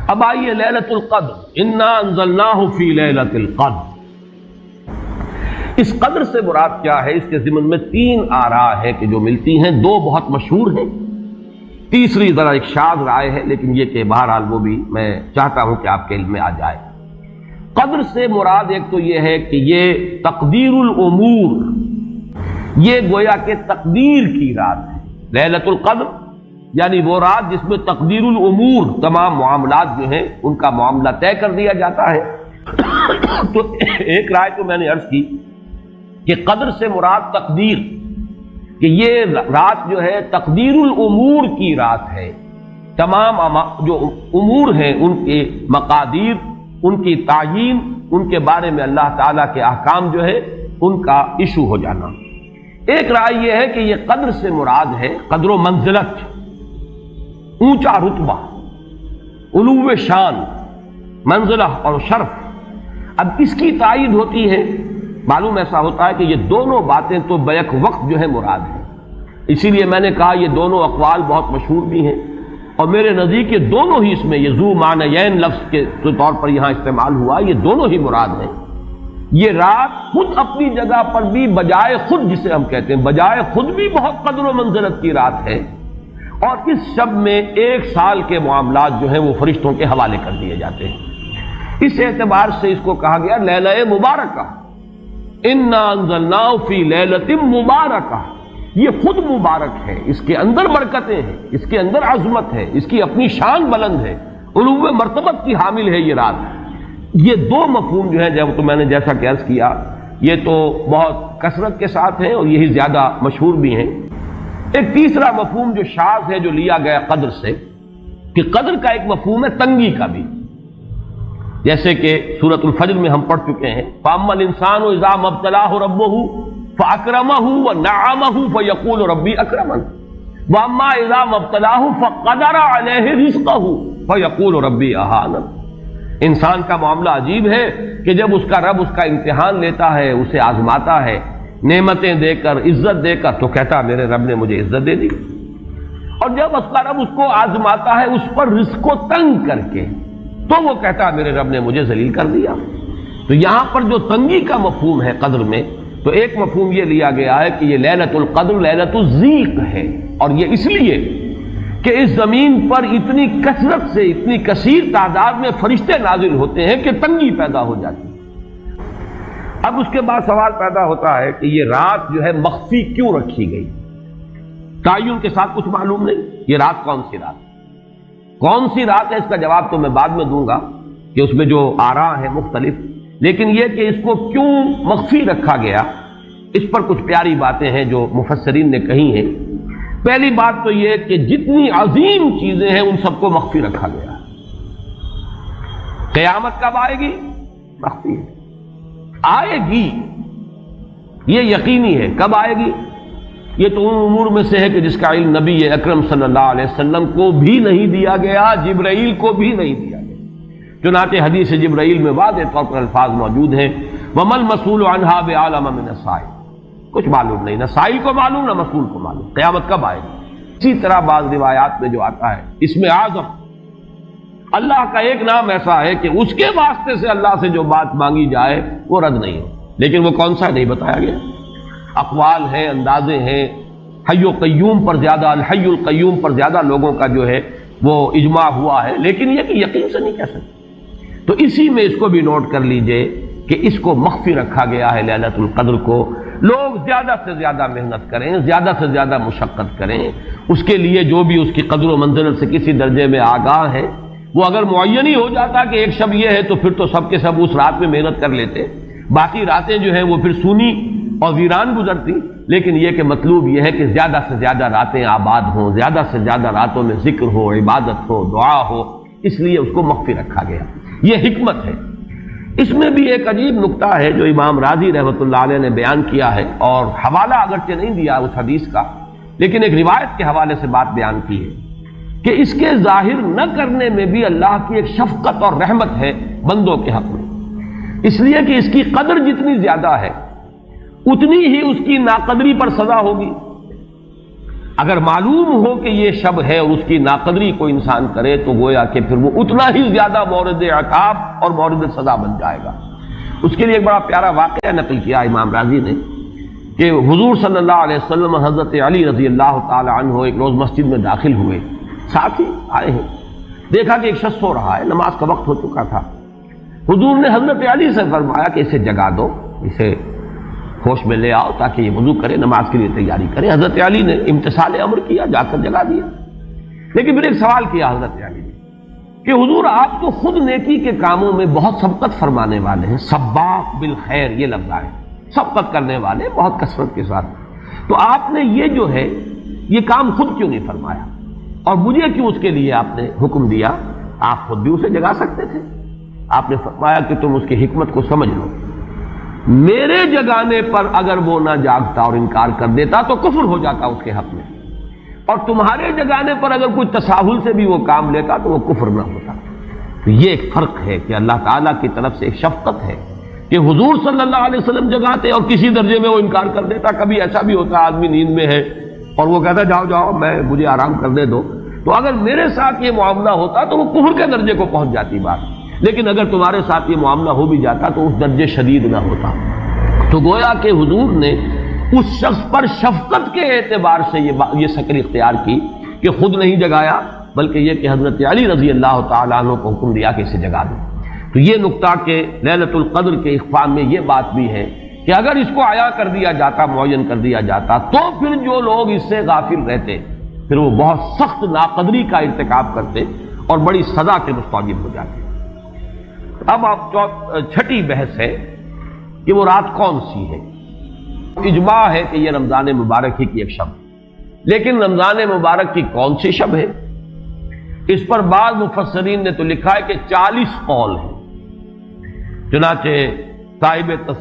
اب آئیے لیلۃ القدر، انا انزلناہ فی لیلۃ القدر، اس قدر سے مراد کیا ہے؟ اس کے ضمن میں تین آراء ہیں کہ جو ملتی ہیں، دو بہت مشہور ہیں، تیسری ذرا ایک شاذ رائے ہے، لیکن یہ کہ بہرحال وہ بھی میں چاہتا ہوں کہ آپ کے علم میں آ جائے۔ قدر سے مراد ایک تو یہ ہے کہ یہ تقدیر الامور، یہ گویا کہ تقدیر کی رات ہے۔ لیلۃ القدر یعنی وہ رات جس میں تقدیر الامور، تمام معاملات جو ہیں ان کا معاملہ طے کر دیا جاتا ہے۔ تو ایک رائے تو میں نے عرض کی کہ قدر سے مراد تقدیر، کہ یہ رات جو ہے تقدیر الامور کی رات ہے، تمام جو امور ہیں ان کے مقادیر، ان کی تعیین، ان کے بارے میں اللہ تعالیٰ کے احکام جو ہے ان کا ایشو ہو جانا۔ ایک رائے یہ ہے کہ یہ قدر سے مراد ہے قدر و منزلت، اونچا رتبہ، علو شان، منزلہ اور شرف۔ اب اس کی تائید ہوتی ہے، معلوم ایسا ہوتا ہے کہ یہ دونوں باتیں تو بیک وقت جو ہے مراد ہیں، اسی لیے میں نے کہا یہ دونوں اقوال بہت مشہور بھی ہیں، اور میرے نزدیک یہ دونوں ہی اس میں یہ ذو معنیین لفظ کے طور پر یہاں استعمال ہوا، یہ دونوں ہی مراد ہیں۔ یہ رات خود اپنی جگہ پر بھی بجائے خود، جسے ہم کہتے ہیں بجائے خود بھی بہت قدر و منزلت کی رات ہے، اور اس شب میں 1 سال کے معاملات جو ہیں وہ فرشتوں کے حوالے کر دیے جاتے ہیں۔ اس اعتبار سے اس کو کہا گیا لیلہ مبارکہ، انا انزلناہ فی لیلۃ مبارکہ، یہ خود مبارک ہے، اس کے اندر برکتیں ہیں، اس کے اندر عظمت ہے، اس کی اپنی شان بلند ہے، علو مرتبت کی حامل ہے یہ رات۔ یہ دو مفہوم جو ہے، جب تو میں نے جیسا کہ عرض کیا یہ تو بہت کثرت کے ساتھ ہیں اور یہی زیادہ مشہور بھی ہیں۔ ایک تیسرا مفہوم جو شاذ ہے جو لیا گیا قدر سے، کہ قدر کا ایک مفہوم ہے تنگی کا بھی، جیسے کہ سورۃ الفجر میں ہم پڑھ چکے ہیں، فَأَمَّا الْإِنسَانُ إِذَا مَا ابْتَلَاهُ رَبُّهُ فَأَكْرَمَهُ وَنَعَّمَهُ فَيَقُولُ رَبِّي أَكْرَمَنِ وَأَمَّا إِذَا مَا ابْتَلَاهُ فَقَدَرَ عَلَيْهِ رِزْقَهُ فَيَقُولُ رَبِّي أَهَانَنِ۔ انسان کا معاملہ عجیب ہے کہ جب اس کا رب اس کا امتحان لیتا ہے، اسے آزماتا ہے، نعمتیں دے کر، عزت دے کر، تو کہتا ہے میرے رب نے مجھے عزت دے دی، اور جب اس کا رب اس کو آزماتا ہے اس پر رزق کو تنگ کر کے، تو وہ کہتا ہے میرے رب نے مجھے ذلیل کر دیا۔ تو یہاں پر جو تنگی کا مفہوم ہے قدر میں، تو ایک مفہوم یہ لیا گیا ہے کہ یہ لیلۃ القدر لیلۃ الضیق ہے، اور یہ اس لیے کہ اس زمین پر اتنی کثرت سے، اتنی کثیر تعداد میں فرشتے نازل ہوتے ہیں کہ تنگی پیدا ہو جاتی ہے۔ اب اس کے بعد سوال پیدا ہوتا ہے کہ یہ رات جو ہے مخفی کیوں رکھی گئی؟ تعین کے ساتھ کچھ معلوم نہیں، یہ رات کون سی رات ہے؟ اس کا جواب تو میں بعد میں دوں گا کہ اس میں جو آراء ہیں مختلف، لیکن یہ کہ اس کو کیوں مخفی رکھا گیا، اس پر کچھ پیاری باتیں ہیں جو مفسرین نے کہی ہیں۔ پہلی بات تو یہ کہ جتنی عظیم چیزیں ہیں ان سب کو مخفی رکھا گیا۔ قیامت کب آئے گی؟ مخفی ہے، آئے گی یہ یقینی ہے، کب آئے گی؟ یہ تو ان امور میں سے ہے کہ جس کا علم نبی اکرم صلی اللہ علیہ وسلم کو بھی نہیں دیا گیا، جبرائیل کو بھی نہیں دیا گیا۔ چنانچہ حدیث جبرائیل میں واضح طور پر الفاظ موجود ہیں، وَمَا الْمَسْئُولُ عَنْهَا بِأَعْلَمَ مِنَ السَّائِلِ، کچھ معلوم نہیں، نہ سائل کو معلوم نہ مسئول کو معلوم قیامت کب آئے گی۔ اسی طرح بعض روایات میں جو آتا ہے، اس میں اعظم، اللہ کا ایک نام ایسا ہے کہ اس کے واسطے سے اللہ سے جو بات مانگی جائے وہ رد نہیں ہو، لیکن وہ کون سا نہیں بتایا گیا۔ اقوال ہیں، اندازے ہیں، حی و قیوم پر زیادہ، الحی القیوم پر زیادہ لوگوں کا جو ہے وہ اجماع ہوا ہے، لیکن یہ کہ یقین سے نہیں کہہ سکتے۔ تو اسی میں اس کو بھی نوٹ کر لیجئے کہ اس کو مخفی رکھا گیا ہے لیلۃ القدر کو۔ لوگ زیادہ سے زیادہ محنت کریں، زیادہ سے زیادہ مشقت کریں، اس کے لیے جو بھی اس کی قدر و منزلت سے کسی درجے میں آگاہ ہے، وہ اگر معین ہی ہو جاتا کہ ایک شب یہ ہے تو پھر تو سب کے سب اس رات میں محنت کر لیتے، باقی راتیں جو ہیں وہ پھر سونی اور ویران گزرتی۔ لیکن یہ کہ مطلوب یہ ہے کہ زیادہ سے زیادہ راتیں آباد ہوں، زیادہ سے زیادہ راتوں میں ذکر ہو، عبادت ہو، دعا ہو، اس لیے اس کو مخفی رکھا گیا، یہ حکمت ہے۔ اس میں بھی ایک عجیب نکتہ ہے جو امام راضی رحمۃ اللہ علیہ نے بیان کیا ہے، اور حوالہ اگرچہ نہیں دیا اس حدیث کا، لیکن ایک روایت کے حوالے سے بات بیان کی ہے کہ اس کے ظاہر نہ کرنے میں بھی اللہ کی ایک شفقت اور رحمت ہے بندوں کے حق میں، اس لیے کہ اس کی قدر جتنی زیادہ ہے اتنی ہی اس کی ناقدری پر سزا ہوگی۔ اگر معلوم ہو کہ یہ شب ہے اور اس کی ناقدری کو انسان کرے تو گویا کہ پھر وہ اتنا ہی زیادہ مورد عقاب اور مورد سزا بن جائے گا۔ اس کے لیے ایک بڑا پیارا واقعہ نقل کیا امام راضی نے کہ حضور صلی اللہ علیہ وسلم حضرت علی رضی اللہ تعالی عنہ ایک روز مسجد میں داخل ہوئے، ساتھ ہی آئے ہیں، دیکھا کہ ایک شخص سو رہا ہے، نماز کا وقت ہو چکا تھا۔ حضور نے حضرت علی سے فرمایا کہ اسے جگا دو، اسے ہوش میں لے آؤ تاکہ یہ وضو کرے، نماز کے لیے تیاری کرے۔ حضرت علی نے امتثال امر کیا، جا کر جگا دیا۔ لیکن پھر ایک سوال کیا حضرت علی نے کہ حضور آپ تو خود نیکی کے کاموں میں بہت سبقت فرمانے والے ہیں، سباق بالخیر یہ لفظ ہے، سبقت کرنے والے بہت کثرت کے ساتھ، تو آپ نے یہ جو ہے یہ کام خود کیوں نہیں فرمایا اور مجھے کیوں اس کے لیے آپ نے حکم دیا؟ آپ خود بھی اسے جگا سکتے تھے۔ آپ نے فرمایا کہ تم اس کی حکمت کو سمجھ لو، میرے جگانے پر اگر وہ نہ جاگتا اور انکار کر دیتا تو کفر ہو جاتا اس کے حق میں، اور تمہارے جگانے پر اگر کوئی تساہل سے بھی وہ کام لیتا تو وہ کفر نہ ہوتا۔ تو یہ ایک فرق ہے کہ اللہ تعالیٰ کی طرف سے ایک شفقت ہے کہ حضور صلی اللہ علیہ وسلم جگاتے اور کسی درجے میں وہ انکار کر دیتا۔ کبھی ایسا بھی ہوتا آدمی نیند میں ہے اور وہ کہتا جاؤ جاؤ مجھے آرام کرنے دو، تو اگر میرے ساتھ یہ معاملہ ہوتا تو وہ کفر کے درجے کو پہنچ جاتی بات، لیکن اگر تمہارے ساتھ یہ معاملہ ہو بھی جاتا تو اس درجے شدید نہ ہوتا۔ تو گویا کہ حضور نے اس شخص پر شفقت کے اعتبار سے یہ شکل اختیار کی کہ خود نہیں جگایا، بلکہ یہ کہ حضرت علی رضی اللہ تعالیٰ عنہ کو حکم دیا کہ اسے جگا دو۔ تو یہ نقطہ کہ لیلۃ القدر کے اخفاء میں یہ بات بھی ہے کہ اگر اس کو عیاں کر دیا جاتا، معین کر دیا جاتا، تو پھر جو لوگ اس سے غافل رہتے پھر وہ بہت سخت ناقدری کا ارتکاب کرتے اور بڑی سزا کے مستوجب ہو جاتے۔ اب آپ چھٹی بحث ہے کہ وہ رات کون سی ہے۔ اجماع ہے کہ یہ رمضان مبارک ہی کی ایک شب، لیکن رمضان مبارک کی کون سی شب ہے اس پر بعض مفسرین نے تو لکھا ہے کہ 40 قول ہیں۔ چنانچہ صاحب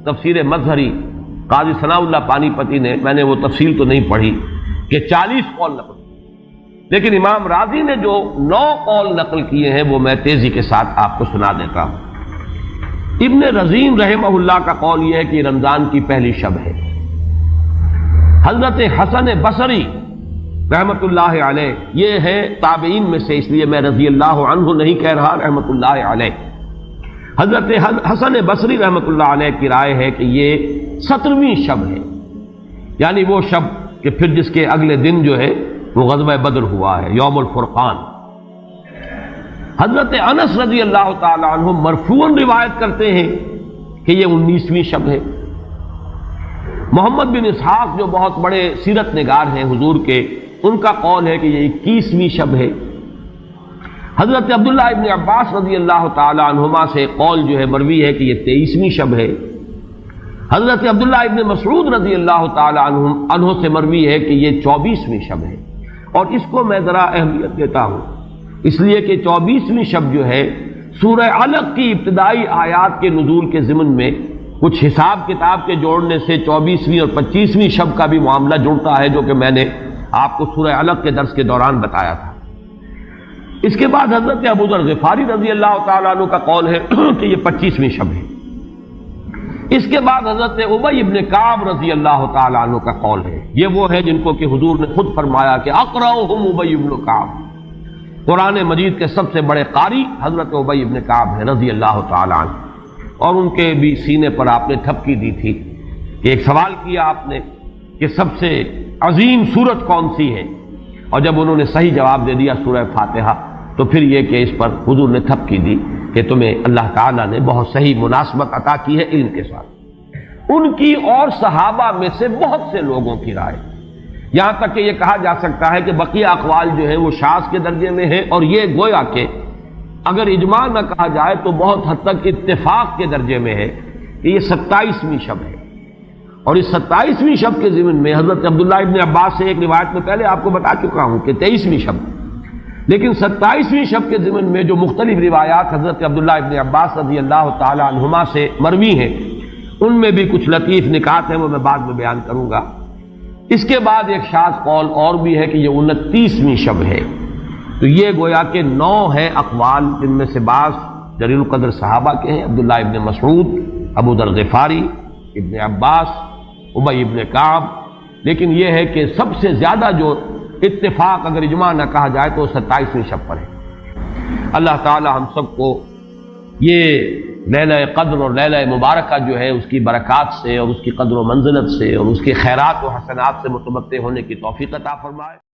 تفسیر مظہری قاضی ثناء اللہ پانی پتی نے، میں نے وہ تفصیل تو نہیں پڑھی، کہ 40 قول نقل، لیکن امام راضی نے جو 9 قول نقل کیے ہیں وہ میں تیزی کے ساتھ آپ کو سنا دیتا ہوں۔ ابن رزین رحمہ اللہ کا قول یہ ہے کہ رمضان کی پہلی شب ہے۔ حضرت حسن بصری رحمت اللہ علیہ یہ ہے تابعین میں سے، اس لیے میں رضی اللہ عنہ نہیں کہہ رہا، رحمت اللہ علیہ۔ حضرت حسن بصری رحمت اللہ علیہ کی رائے ہے کہ یہ 17ویں شب ہے، یعنی وہ شب کہ پھر جس کے اگلے دن جو ہے وہ غزوہ بدر ہوا ہے، یوم الفرقان۔ حضرت انس رضی اللہ تعالی عنہ مرفوعاً روایت کرتے ہیں کہ یہ 19ویں شب ہے۔ محمد بن اسحاق جو بہت بڑے سیرت نگار ہیں حضور کے، ان کا قول ہے کہ یہ 21ویں شب ہے۔ حضرت عبداللہ ابن عباس رضی اللہ تعالی عنہما سے قول جو ہے مروی ہے کہ یہ 23ویں شب ہے۔ حضرت عبداللہ ابن مسعود رضی اللہ تعالی عنہ سے مروی ہے کہ یہ 24ویں شب ہے، اور اس کو میں ذرا اہمیت دیتا ہوں اس لیے کہ 24ویں شب جو ہے سورہ علق کی ابتدائی آیات کے نزول کے ضمن میں کچھ حساب کتاب کے جوڑنے سے 24ویں اور 25ویں شب کا بھی معاملہ جڑتا ہے، جو کہ میں نے آپ کو سورہ علق کے درس کے دوران بتایا تھا۔ اس کے بعد حضرت ابو ذر غفاری رضی اللہ تعالیٰ عنہ کا قول ہے کہ یہ 25ویں شب ہے۔ اس کے بعد حضرت ابی ابن کعب رضی اللہ تعالیٰ عنہ کا قول ہے، یہ وہ ہے جن کو کہ حضور نے خود فرمایا کہ اقرأہم ابی ابن کعب، قرآن مجید کے سب سے بڑے قاری حضرت ابی ابن کعب ہیں رضی اللہ تعالیٰ عنہ، اور ان کے بھی سینے پر آپ نے تھپکی دی تھی کہ ایک سوال کیا آپ نے کہ سب سے عظیم سورت کون سی ہے، اور جب انہوں نے صحیح جواب دے دیا سورہ فاتحہ، تو پھر یہ کہ اس پر حضور نے تھپکی دی کہ تمہیں اللہ تعالیٰ نے بہت صحیح مناسبت عطا کی ہے علم کے ساتھ۔ ان کی اور صحابہ میں سے بہت سے لوگوں کی رائے، یہاں تک کہ یہ کہا جا سکتا ہے کہ بقیہ اقوال جو ہیں وہ شاذ کے درجے میں ہیں، اور یہ گویا کہ اگر اجماع نہ کہا جائے تو بہت حد تک اتفاق کے درجے میں ہے کہ یہ 27ویں شب ہے۔ اور اس 27ویں شب کے ضمن میں حضرت عبداللہ ابن عباس سے ایک روایت میں پہلے آپ کو بتا چکا ہوں کہ 23ویں شب، لیکن 27ویں شب کے ضمن میں جو مختلف روایات حضرت عبداللہ ابن عباس رضی اللہ تعالی عنہما سے مروی ہیں، ان میں بھی کچھ لطیف نکات ہیں، وہ میں بعد میں بیان کروں گا۔ اس کے بعد ایک شاذ قول اور بھی ہے کہ یہ 29ویں شب ہے۔ تو یہ گویا کہ 9 ہیں اقوال، جن میں سے بعض جلیل القدر صحابہ کے ہیں، عبداللہ ابن مسعود، ابو ذر غفاری، ابن عباس، ابی ابن کعب، لیکن یہ ہے کہ سب سے زیادہ جو اتفاق اگر اجماع نہ کہا جائے تو 27ویں شب پر ہے۔ اللہ تعالی ہم سب کو یہ لیلہ قدر اور لیلہ مبارکہ جو ہے اس کی برکات سے اور اس کی قدر و منزلت سے اور اس کے خیرات و حسنات سے متمتع ہونے کی توفیق عطا فرمائے۔